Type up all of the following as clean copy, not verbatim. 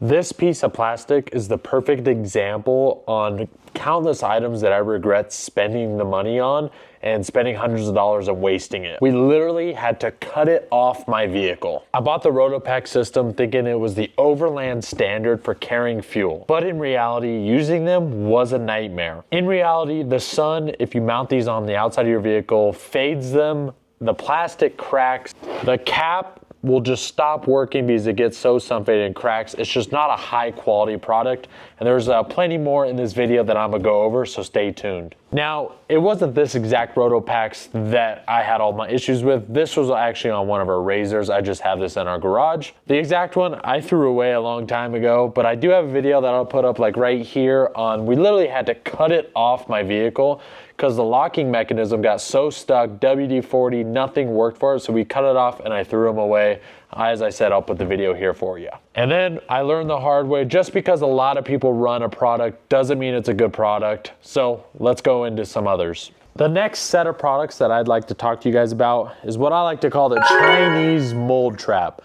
This piece of plastic is the perfect example on countless items that I regret spending the money on and spending hundreds of dollars and wasting it. We literally had to cut it off my vehicle. I bought the Rooftop system thinking it was the Overland standard for carrying fuel, but in reality, using them was a nightmare. In reality, the sun, if you mount these on the outside of your vehicle, fades them, the plastic cracks, the cap will just stop working because it gets so sun-faded and cracks. It's just not a high quality product. And there's plenty more in this video that I'm gonna go over, so stay tuned. Now, it wasn't this exact Rooftop that I had all my issues with. This was actually on one of our razors. I just have this in our garage. The exact one I threw away a long time ago, but I do have a video that I'll put up like right here on, we literally had to cut it off my vehicle because the locking mechanism got so stuck, WD-40, nothing worked for it, so we cut it off and I threw them away. As I said, I'll put the video here for you. And then I learned the hard way, just because a lot of people run a product doesn't mean it's a good product. So let's go into some others. The next set of products that I'd like to talk to you guys about is what I like to call the Chinese mold trap.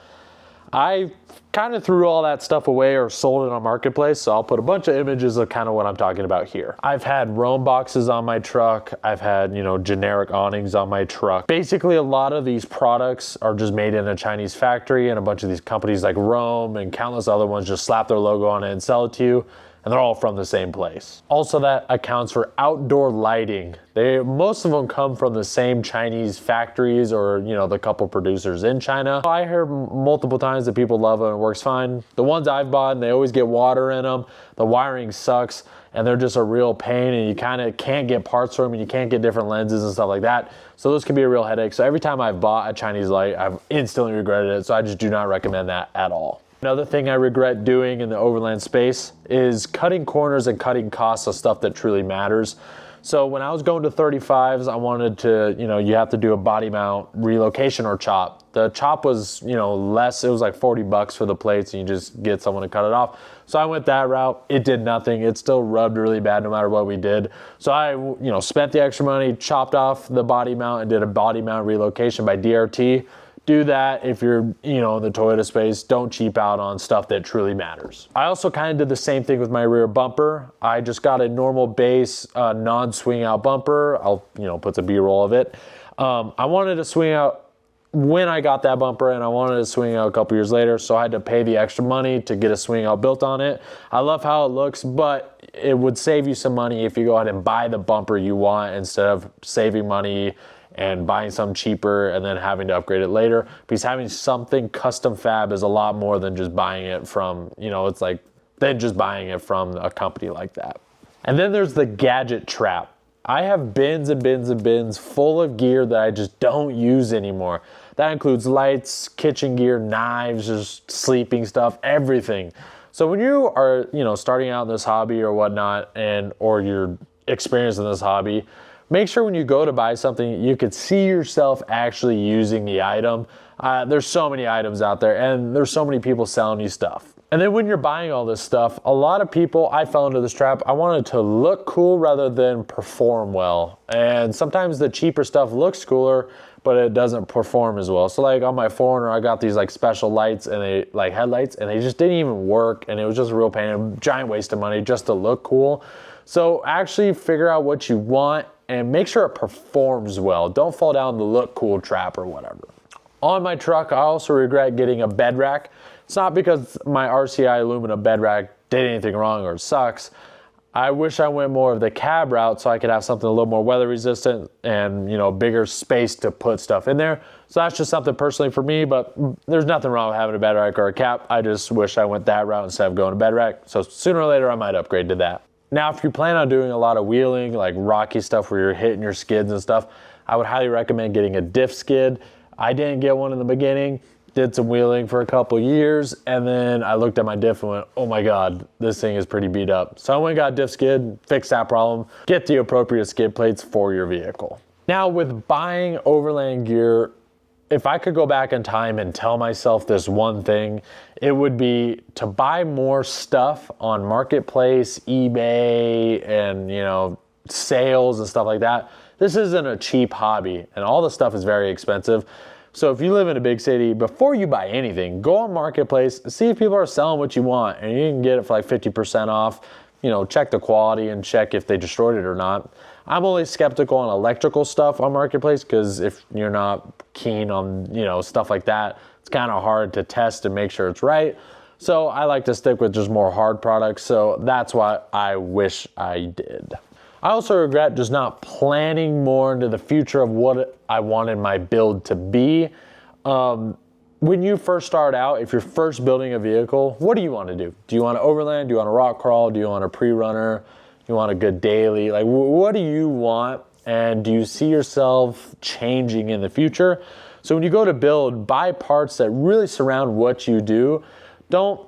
I kind of threw all that stuff away or sold it on Marketplace, so I'll put a bunch of images of kind of what I'm talking about here. I've had Roam boxes on my truck. I've had, generic awnings on my truck. Basically, a lot of these products are just made in a Chinese factory, and a bunch of these companies like Roam and countless other ones just slap their logo on it and sell it to you. And they're all from the same place. Also, that accounts for outdoor lighting. Most of them come from the same Chinese factories or, the couple producers in China. I heard multiple times that people love them and it works fine. The ones I've bought, they always get water in them. The wiring sucks and they're just a real pain, and you kind of can't get parts for them and you can't get different lenses and stuff like that. So those can be a real headache. So every time I've bought a Chinese light, I've instantly regretted it. So I just do not recommend that at all. Another thing I regret doing in the Overland space is cutting corners and cutting costs of stuff that truly matters. So when I was going to 35s, I wanted to, you have to do a body mount relocation or chop. The chop was, less, it was like 40 bucks for the plates and you just get someone to cut it off. So I went that route. It did nothing. It still rubbed really bad no matter what we did. So I, spent the extra money, chopped off the body mount and did a body mount relocation by DRT. Do that if you're, in the Toyota space. Don't cheap out on stuff that truly matters. I also kind of did the same thing with my rear bumper. I just got a normal base, non-swing out bumper. I'll, put some B-roll of it. I wanted to swing out when I got that bumper, and I wanted to swing out a couple years later, so I had to pay the extra money to get a swing out built on it. I love how it looks, but it would save you some money if you go ahead and buy the bumper you want instead of saving money and buying something cheaper and then having to upgrade it later, because having something custom fab is a lot more than just buying it from, it's like than just buying it from a company like that. And then there's the gadget trap. I have bins and bins and bins full of gear that I just don't use anymore. That includes lights, kitchen gear, knives, just sleeping stuff, everything. So when you are, starting out in this hobby or whatnot, or you're experienced in this hobby, make sure when you go to buy something, you could see yourself actually using the item. There's so many items out there and there's so many people selling you stuff. And then when you're buying all this stuff, a lot of people, I fell into this trap. I wanted to look cool rather than perform well. And sometimes the cheaper stuff looks cooler, but it doesn't perform as well. So like on my 4Runner, I got these like special lights and they like headlights, and they just didn't even work. And it was just a real pain, a giant waste of money just to look cool. So actually figure out what you want and make sure it performs well. Don't fall down the look cool trap or whatever. On my truck, I also regret getting a bed rack. It's not because my RCI Aluminum bed rack did anything wrong or sucks. I wish I went more of the cab route so I could have something a little more weather resistant and, bigger space to put stuff in there. So that's just something personally for me, but there's nothing wrong with having a bed rack or a cap. I just wish I went that route instead of going to bed rack. So sooner or later I might upgrade to that. Now, if you plan on doing a lot of wheeling, like rocky stuff where you're hitting your skids and stuff, I would highly recommend getting a Diff skid. I didn't get one in the beginning, did some wheeling for a couple years, and then I looked at my Diff and went, oh my God, this thing is pretty beat up. So I went and got a Diff skid, fixed that problem, get the appropriate skid plates for your vehicle. Now with buying Overland gear, if I could go back in time and tell myself this one thing, it would be to buy more stuff on Marketplace, eBay, and sales and stuff like that. This isn't a cheap hobby, and all the stuff is very expensive. So if you live in a big city, before you buy anything, go on Marketplace, see if people are selling what you want, and you can get it for like 50% off. You know, check the quality and check if they destroyed it or not. I'm only skeptical on electrical stuff on Marketplace because if you're not keen on, you know, stuff like that, it's kind of hard to test and make sure it's right. So I like to stick with just more hard products. So that's what I wish I did. I also regret just not planning more into the future of what I wanted my build to be. When you first start out, if you're first building a vehicle, what do you want to do? Do you want to overland? Do you want to rock crawl? Do you want a pre-runner? Do you want a good daily? Like, what do you want? And do you see yourself changing in the future? So when you go to build, buy parts that really surround what you do. Don't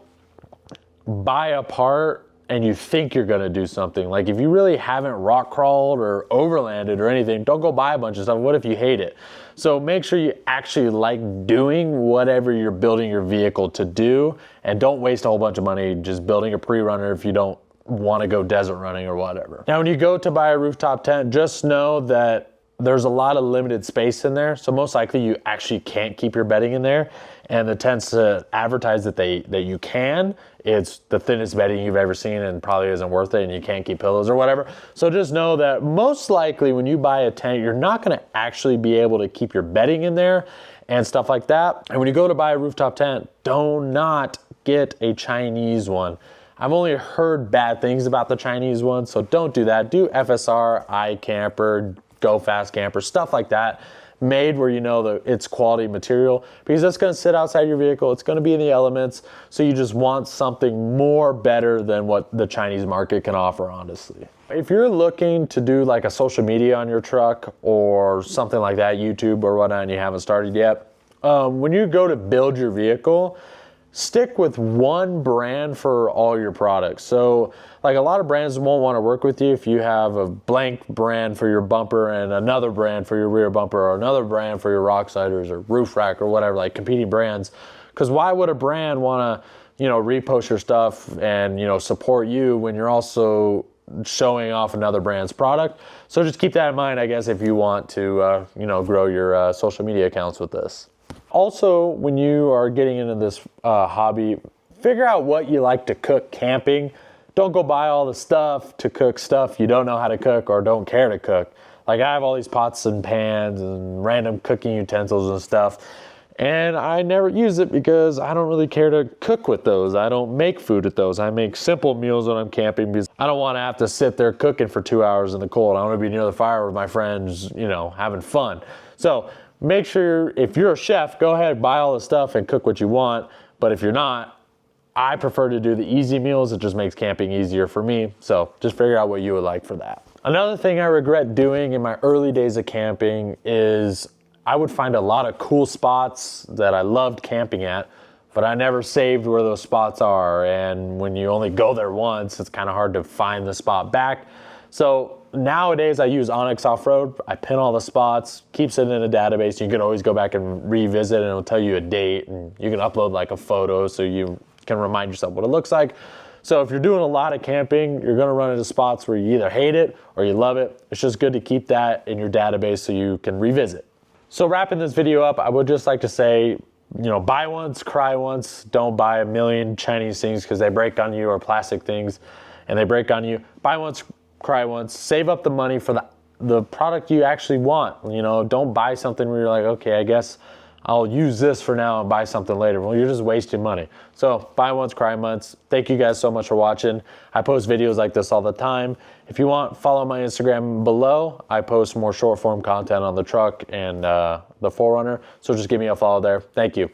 buy a part and you think you're gonna do something. Like if you really haven't rock crawled or overlanded or anything, don't go buy a bunch of stuff. What if you hate it? So make sure you actually like doing whatever you're building your vehicle to do, and don't waste a whole bunch of money just building a pre-runner if you don't want to go desert running or whatever. Now, when you go to buy a rooftop tent, just know that there's a lot of limited space in there. So most likely you actually can't keep your bedding in there. And the tents advertise that you can. It's the thinnest bedding you've ever seen and probably isn't worth it, and you can't keep pillows or whatever. So just know that most likely when you buy a tent, you're not gonna actually be able to keep your bedding in there and stuff like that. And when you go to buy a rooftop tent, do not get a Chinese one. I've only heard bad things about the Chinese one, so don't do that. Do FSR, iKamper, Go Fast Camper, stuff like that, made where you know that it's quality material, because it's going to sit outside your vehicle. It's going to be in the elements. So you just want something more better than what the Chinese market can offer, honestly. If you're looking to do like a social media on your truck or something like that, YouTube or whatnot, and you haven't started yet, when you go to build your vehicle, stick with one brand for all your products. So like a lot of brands won't want to work with you if you have a blank brand for your bumper and another brand for your rear bumper, or another brand for your rock sliders or roof rack or whatever, like competing brands. Because why would a brand want to, you know, repost your stuff and, you know, support you when you're also showing off another brand's product? So just keep that in mind, I guess, if you want to, you know, grow your social media accounts with this. Also, when you are getting into this hobby, figure out what you like to cook camping. Don't go buy all the stuff to cook stuff you don't know how to cook or don't care to cook. Like I have all these pots and pans and random cooking utensils and stuff, and I never use it because I don't really care to cook with those. I don't make food with those. I make simple meals when I'm camping because I don't want to have to sit there cooking for 2 hours in the cold. I want to be near the fire with my friends, you know, having fun. So make sure if you're a chef, go ahead, buy all the stuff and cook what you want. But if you're not, I prefer to do the easy meals. It just makes camping easier for me. So just figure out what you would like for that. Another thing I regret doing in my early days of camping is I would find a lot of cool spots that I loved camping at, but I never saved where those spots are. And when you only go there once, it's kind of hard to find the spot back. So nowadays I use Onyx Off-Road. I pin all the spots, keeps it in a database. You can always go back and revisit, and it'll tell you a date, and you can upload like a photo so you can remind yourself what it looks like. So if you're doing a lot of camping, you're gonna run into spots where you either hate it or you love it. It's just good to keep that in your database so you can revisit. So wrapping this video up, I would just like to say, you know, buy once, cry once. Don't buy a million Chinese things because they break on you, or plastic things and they break on you. Buy once, cry once. Save up the money for the product you actually want. You know, don't buy something where you're like, okay, I guess I'll use this for now and buy something later. Well, you're just wasting money. So buy once, cry once. Thank you guys so much for watching. I post videos like this all the time. If you want, follow my Instagram below. I post more short form content on the truck and the 4Runner. So just give me a follow there. Thank you.